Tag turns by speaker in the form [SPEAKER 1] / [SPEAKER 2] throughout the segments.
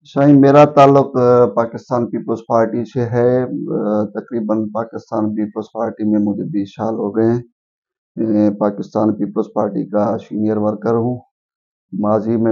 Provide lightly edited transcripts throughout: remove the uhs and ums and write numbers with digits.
[SPEAKER 1] शाही मेरा ताल्लुक Pakistan peoples party से है। तकरीबन पाकिस्तान पीपल्स पार्टी में मुझे 20 साल हो गए हैं। पाकिस्तान पीपल्स पार्टी का सीनियर वर्कर हूँ। माजी में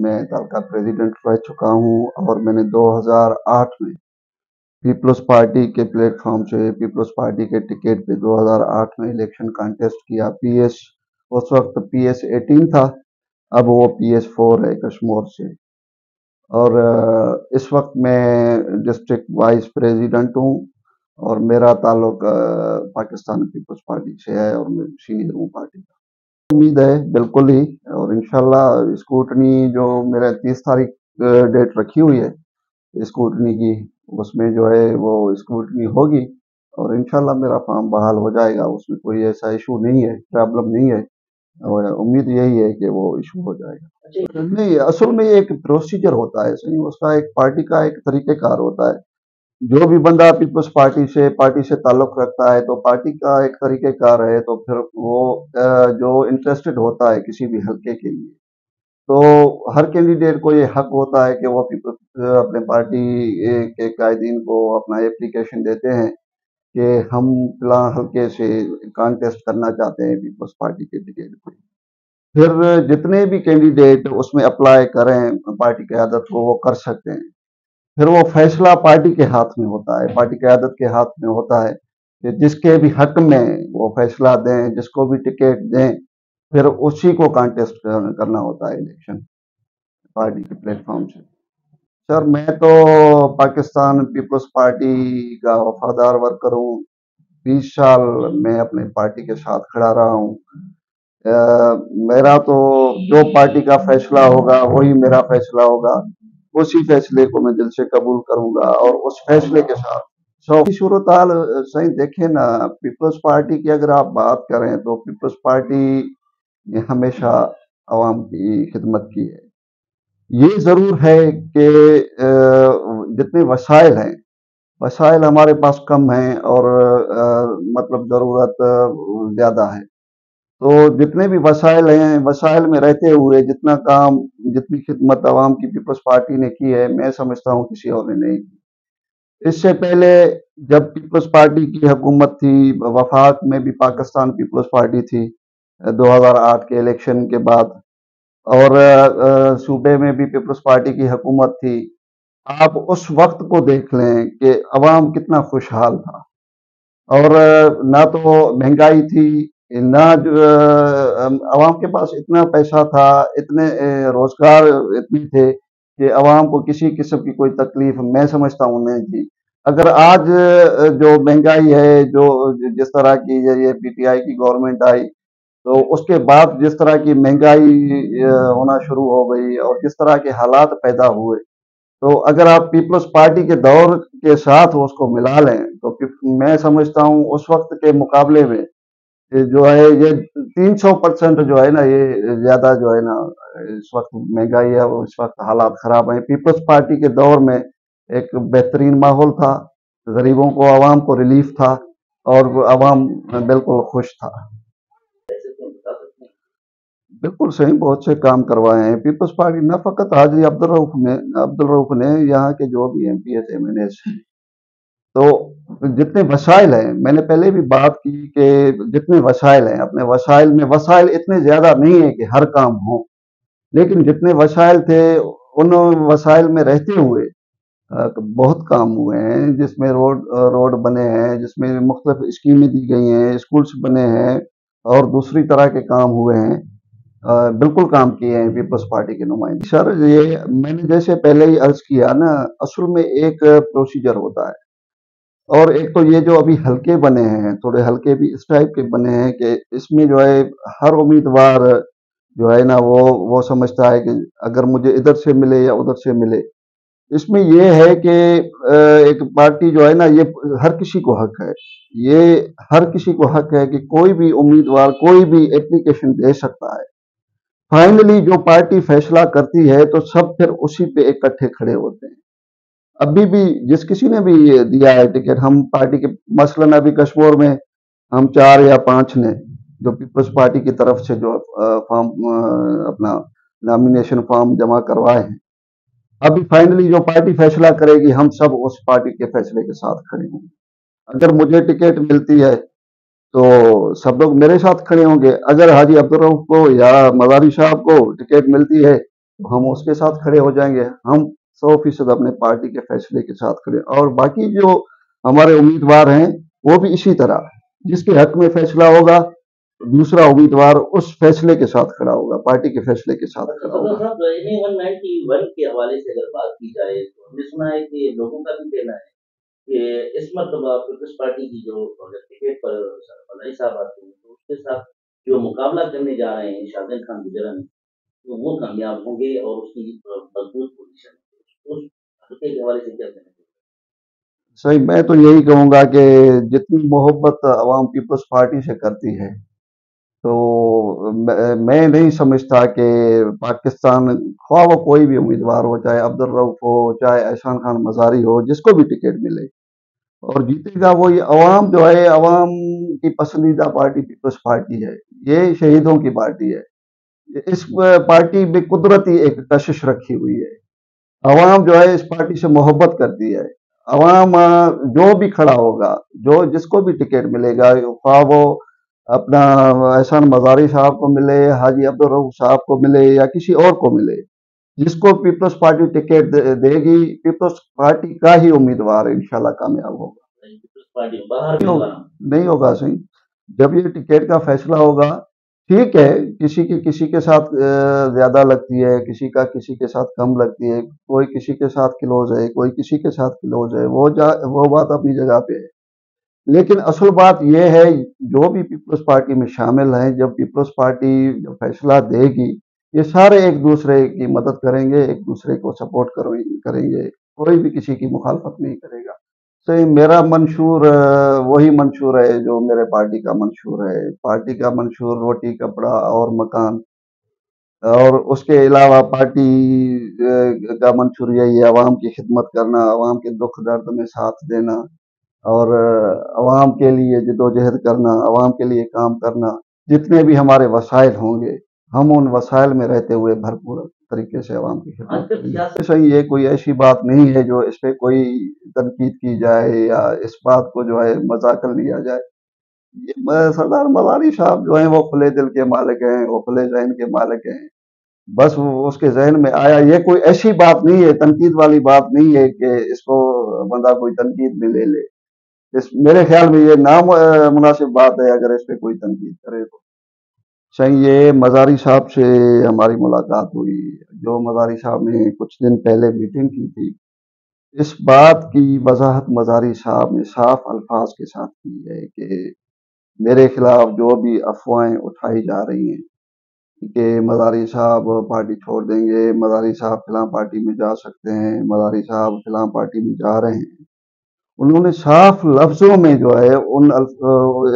[SPEAKER 1] मैं दल का प्रेसिडेंट रह चुका हूँ और मैंने 2008 में पीपल्स पार्टी के प्लेटफॉर्म से पीपल्स पार्टी के टिकट पे 2008 में इलेक्शन कॉन्टेस्ट किया। पीएस उस वक्त पीएस 18 था, अब वो पीएस 4 है कश्मीर से। और इस वक्त मैं डिस्ट्रिक्ट वाइस प्रेसिडेंट हूँ और मेरा ताल्लुक पाकिस्तान पीपल्स पार्टी से है और मैं सीनियर हूँ पार्टी का। उम्मीद है बिल्कुल ही, और इंशाल्लाह स्क्रूटनी जो मेरा 30 तारीख डेट रखी हुई है स्क्रूटनी की, उसमें जो है वो स्क्रूटनी होगी और इंशाल्लाह मेरा फॉर्म बहाल हो जाएगा। उसमें कोई ऐसा इशू नहीं है, प्रॉब्लम नहीं है, और उम्मीद यही है कि वो इशू हो जाएगा। नहीं, असल में ये एक प्रोसीजर होता है, सही उसका एक पार्टी का एक तरीक़ेकार होता है। जो भी बंदा पीपल्स पार्टी से ताल्लुक रखता है तो पार्टी का एक तरीक़ेकार है, तो फिर वो जो इंटरेस्टेड होता है किसी भी हल्के के लिए, तो हर कैंडिडेट को ये हक होता है कि वो अपने पार्टी के कायदीन को अपना एप्लीकेशन देते हैं कि हम फिलहाल हल्के से कॉन्टेस्ट करना चाहते हैं पीपल्स पार्टी के टिकट पे। फिर जितने भी कैंडिडेट उसमें अप्लाई करें पार्टी क़यादत को, वो कर सकते हैं। फिर वो फैसला पार्टी के हाथ में होता है, पार्टी क़यादत के हाथ में होता है कि जिसके भी हक में वो फैसला दें, जिसको भी टिकट दें, फिर उसी को कॉन्टेस्ट करना होता है इलेक्शन पार्टी के प्लेटफॉर्म से। सर, मैं तो पाकिस्तान पीपल्स पार्टी का वफादार वर्कर हूँ। 20 साल मैं अपने पार्टी के साथ खड़ा रहा हूँ। मेरा तो जो पार्टी का फैसला होगा वही मेरा फैसला होगा, उसी फैसले को मैं दिल से कबूल करूंगा और उस फैसले के साथ सूरत हाल सही देखें ना। पीपल्स पार्टी की अगर आप बात करें तो पीपल्स पार्टी ने हमेशा आवाम की खिदमत की है। ये ज़रूर है कि जितने वसाइल हमारे पास कम हैं और मतलब ज़रूरत ज़्यादा है। तो जितने भी वसाइल हैं, वसाइल में रहते हुए जितना काम, जितनी खिदमत आवाम की पीपल्स पार्टी ने की है, मैं समझता हूँ किसी और ने नहीं की। इससे पहले जब पीपल्स पार्टी की हुकूमत थी, वफाक में भी पाकिस्तान पीपल्स पार्टी थी 2008 के इलेक्शन के बाद, और सूबे में भी पीपल्स पार्टी की हुकूमत थी। आप उस वक्त को देख लें कि अवाम कितना खुशहाल था और ना तो महंगाई थी, ना अवाम के पास इतना पैसा था, इतने रोजगार इतने थे कि अवाम को किसी किस्म की कोई तकलीफ मैं समझता हूँ नहीं थी। अगर आज जो महंगाई है, जो जिस तरह की ये पीटीआई की गवर्नमेंट आई, तो उसके बाद जिस तरह की महंगाई होना शुरू हो गई और जिस तरह के हालात पैदा हुए, तो अगर आप पीपल्स पार्टी के दौर के साथ उसको मिला लें तो मैं समझता हूँ उस वक्त के मुकाबले में ये जो है ये 300% जो है ना, ये ज्यादा जो है ना, इस वक्त महंगाई है और इस वक्त हालात खराब हैं। पीपल्स पार्टी के दौर में एक बेहतरीन माहौल था, गरीबों को, आवाम को रिलीफ था और आवाम बिल्कुल खुश था। बिल्कुल सही, बहुत से काम करवाए हैं पीपल्स पार्टी, न फ़कत हाजी अब्दुल रऊफ ने, यहाँ के जो भी एमपीएस एमएनएस हैं। तो जितने वसाइल हैं, मैंने पहले भी बात की कि जितने वसाइल हैं, अपने वसाइल इतने ज़्यादा नहीं है कि हर काम हो, लेकिन जितने वसाइल थे उन वसाइल में रहते हुए बहुत काम हुए हैं, जिसमें रोड बने हैं, जिसमें मुख्तलिफ स्कीमें दी गई हैं, स्कूल्स बने हैं और दूसरी तरह के काम हुए हैं। बिल्कुल काम किए हैं पीपल्स पार्टी के नुमाइंदे। सर, ये मैंने जैसे पहले ही अर्ज किया ना, असल में एक प्रोसीजर होता है और एक तो ये जो अभी हल्के बने हैं, थोड़े हल्के भी इस टाइप के बने हैं कि इसमें जो है हर उम्मीदवार जो है ना वो समझता है कि अगर मुझे इधर से मिले या उधर से मिले। इसमें ये है कि एक पार्टी जो है ना, ये हर किसी को हक है, ये हर किसी को हक है कि कोई भी उम्मीदवार कोई भी एप्लीकेशन दे सकता है। फाइनली जो पार्टी फैसला करती है तो सब फिर उसी पे इकट्ठे खड़े होते हैं। अभी भी जिस किसी ने भी दिया है टिकट, हम पार्टी के, मसलन अभी कश्मीर में हम 4 या 5 ने जो पीपल्स पार्टी की तरफ से जो फॉर्म अपना नॉमिनेशन फॉर्म जमा करवाए हैं, अभी फाइनली जो पार्टी फैसला करेगी हम सब उस पार्टी के फैसले के साथ खड़े होंगे। अगर मुझे टिकट मिलती है तो सब लोग मेरे साथ खड़े होंगे, अगर हाजी अब्दुल रऊफ को या मजारी साहब को टिकट मिलती है तो हम उसके साथ खड़े हो जाएंगे। हम 100% अपने पार्टी के फैसले के साथ खड़े, और बाकी जो हमारे उम्मीदवार हैं वो भी इसी तरह, जिसके हक में फैसला होगा दूसरा उम्मीदवार उस फैसले के साथ खड़ा होगा, पार्टी के फैसले के साथ खड़ा होगा।
[SPEAKER 2] साहब, 191 के हवाले से अगर बात की जाए तो हमने सुना है कि लोगों का भी कहना है कि इस मरतबा पीपल्स पार्टी की जो टिकट पर मदारी साहब आते हैं तो उसके साथ जो मुकाबला करने जा रहे हैं शाहजहां खान गुजरानी, तो वो कामयाब होंगे और उसकी मजबूत पोजीशन है। उस हल्के के हवाले से क्या कहना चाहिए?
[SPEAKER 1] सही, मैं तो यही कहूंगा कि जितनी मोहब्बत अवाम पीपल्स पार्टी से करती है, तो मैं नहीं समझता कि पाकिस्तान, ख्वाह वो कोई भी उम्मीदवार हो, चाहे अब्दुल रऊफ हो, चाहे एहसान खान मजारी हो, जिसको भी टिकट मिले और जीतेगा वो, ये अवाम जो है, अवाम की पसंदीदा पार्टी पीपल्स पार्टी है। ये शहीदों की पार्टी है। इस पार्टी में कुदरती एक कशिश रखी हुई है। अवाम जो है इस पार्टी से मोहब्बत करती है। अवाम जो भी खड़ा होगा, जो जिसको भी टिकट मिलेगा, ख्वाह वो अपना एहसान मजारी साहब को मिले, हाजी अब्दुल रऊफ साहब को मिले या किसी और को मिले, जिसको पीपल्स पार्टी टिकट देगी, पीपल्स पार्टी का ही उम्मीदवार इंशाल्लाह कामयाब होगा।
[SPEAKER 2] पीपल्स पार्टी बाहर
[SPEAKER 1] नहीं
[SPEAKER 2] भी
[SPEAKER 1] होगा, नहीं होगा सही। जब ये टिकट का फैसला होगा, ठीक है, किसी के साथ ज्यादा लगती है, किसी के साथ कम लगती है, कोई किसी के साथ क्लोज है, कोई किसी के साथ क्लोज है, वो बात अपनी जगह पे है। लेकिन असल बात यह है, जो भी पीपल्स पार्टी में शामिल हैं, जब पीपल्स पार्टी जब फैसला देगी, ये सारे एक दूसरे की मदद करेंगे, एक दूसरे को सपोर्ट करेंगे, कोई भी किसी की मुखालफत नहीं करेगा। सही, मेरा मंशूर वही मंशूर है जो मेरे पार्टी का मंशूर है। पार्टी का मंशूर रोटी कपड़ा और मकान, और उसके अलावा पार्टी का मंशूर यही है, अवाम की खिदमत करना, अवाम के दुख दर्द में साथ देना, और अवाम के लिए जदोजहद करना, अवाम के लिए काम करना। जितने भी हमारे वसाइल होंगे, हम उन वसाइल में रहते हुए भरपूर तरीके से अवाम की खिदमत
[SPEAKER 2] आजकल
[SPEAKER 1] करेंगे।
[SPEAKER 2] सियासत
[SPEAKER 1] सही, ये कोई ऐसी बात नहीं है जो इस पे कोई तनकीद की जाए या इस बात को जो है मजाक कर लिया जाए। ये सरदार मदारी साहब जो हैं वो खुले दिल के मालिक हैं, वो खुले जहन के मालिक हैं। बस वो उसके जहन में आया, ये कोई ऐसी बात नहीं है, तनकीद वाली बात नहीं है कि इसको बंदा कोई तनकीद में ले ले। इस मेरे ख्याल में ये मुनासिब बात है अगर इस पे कोई तनकीद करे तो। सही, ये मजारी साहब से हमारी मुलाकात हुई, जो मजारी साहब ने कुछ दिन पहले मीटिंग की थी, इस बात की वजाहत मजारी साहब ने साफ अल्फाज के साथ की है कि मेरे खिलाफ जो भी अफवाहें उठाई जा रही हैं कि मदारी साहब पार्टी छोड़ देंगे, मदारी साहब फिलां पार्टी में जा सकते हैं, मदारी साहब फिलां पार्टी में जा रहे हैं, उन्होंने साफ लफ्जों में जो है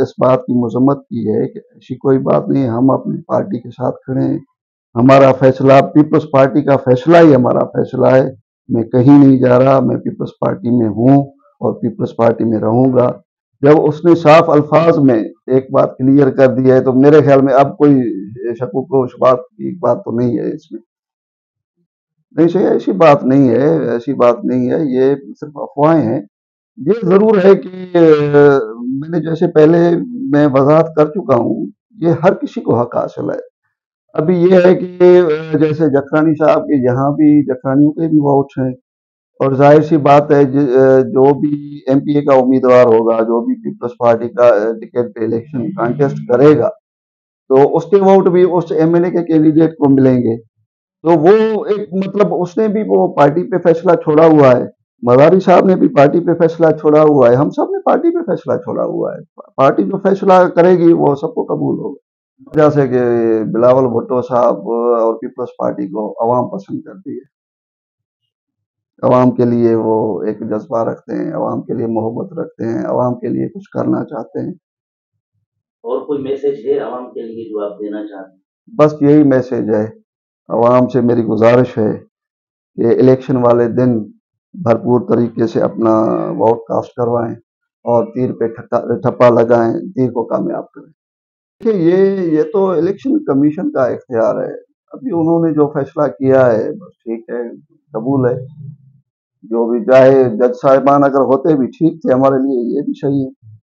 [SPEAKER 1] इस बात की मजम्मत की है कि ऐसी कोई बात नहीं है, हम अपनी पार्टी के साथ खड़े हैं, हमारा फैसला पीपल्स पार्टी का फैसला ही हमारा फैसला है, मैं कहीं नहीं जा रहा, मैं पीपल्स पार्टी में हूँ और पीपल्स पार्टी में रहूंगा। जब उसने साफ अल्फाज में एक बात क्लियर कर दी है तो मेरे ख्याल में अब कोई शकूक व शुबात की बात तो नहीं है इसमें। नहीं सही, ऐसी बात नहीं है, ऐसी बात नहीं है, ये सिर्फ अफवाहें हैं। ये ज़रूर है कि मैंने जैसे पहले मैं वज़ाहत कर चुका हूँ, ये हर किसी को हक हासिल है। अभी ये है कि जैसे जखरानी साहब के यहाँ भी जखरानियों के भी वोट्स हैं, और ज़ाहिर-सी बात है जो भी एमपीए का उम्मीदवार होगा, जो भी पीपल्स पार्टी का टिकट पे इलेक्शन कॉन्टेस्ट करेगा, तो उसके वोट भी उस एमएनए के कैंडिडेट को मिलेंगे। तो वो एक मतलब उसने भी वो पार्टी पे फैसला छोड़ा हुआ है, मदारी साहब ने भी पार्टी पे फैसला छोड़ा हुआ है, हम सब ने पार्टी पे फैसला छोड़ा हुआ है। पार्टी जो फैसला करेगी वो सबको कबूल होगा। जैसे कि बिलावल भुट्टो साहब और पीपल्स पार्टी को अवाम पसंद करती है, अवाम के लिए वो एक जज्बा रखते हैं, अवाम के लिए मोहब्बत रखते हैं, अवाम के लिए कुछ करना चाहते हैं।
[SPEAKER 2] और कोई मैसेज है आवाम के लिए जो आप देना चाहते हैं?
[SPEAKER 1] बस यही मैसेज है, अवाम से मेरी गुजारिश है कि इलेक्शन वाले दिन भरपूर तरीके से अपना वोट कास्ट करवाएं और तीर पे ठप्पा लगाएं, तीर को कामयाब करें। देखिए, ये तो इलेक्शन कमीशन का इख्तियार है। अभी उन्होंने जो फैसला किया है बस ठीक है, قبول ہے. جو بھی چاہے جج صاحبان اگر ہوتے بھی ٹھیک تھے ہمارے لیے, یہ بھی صحیح ہے.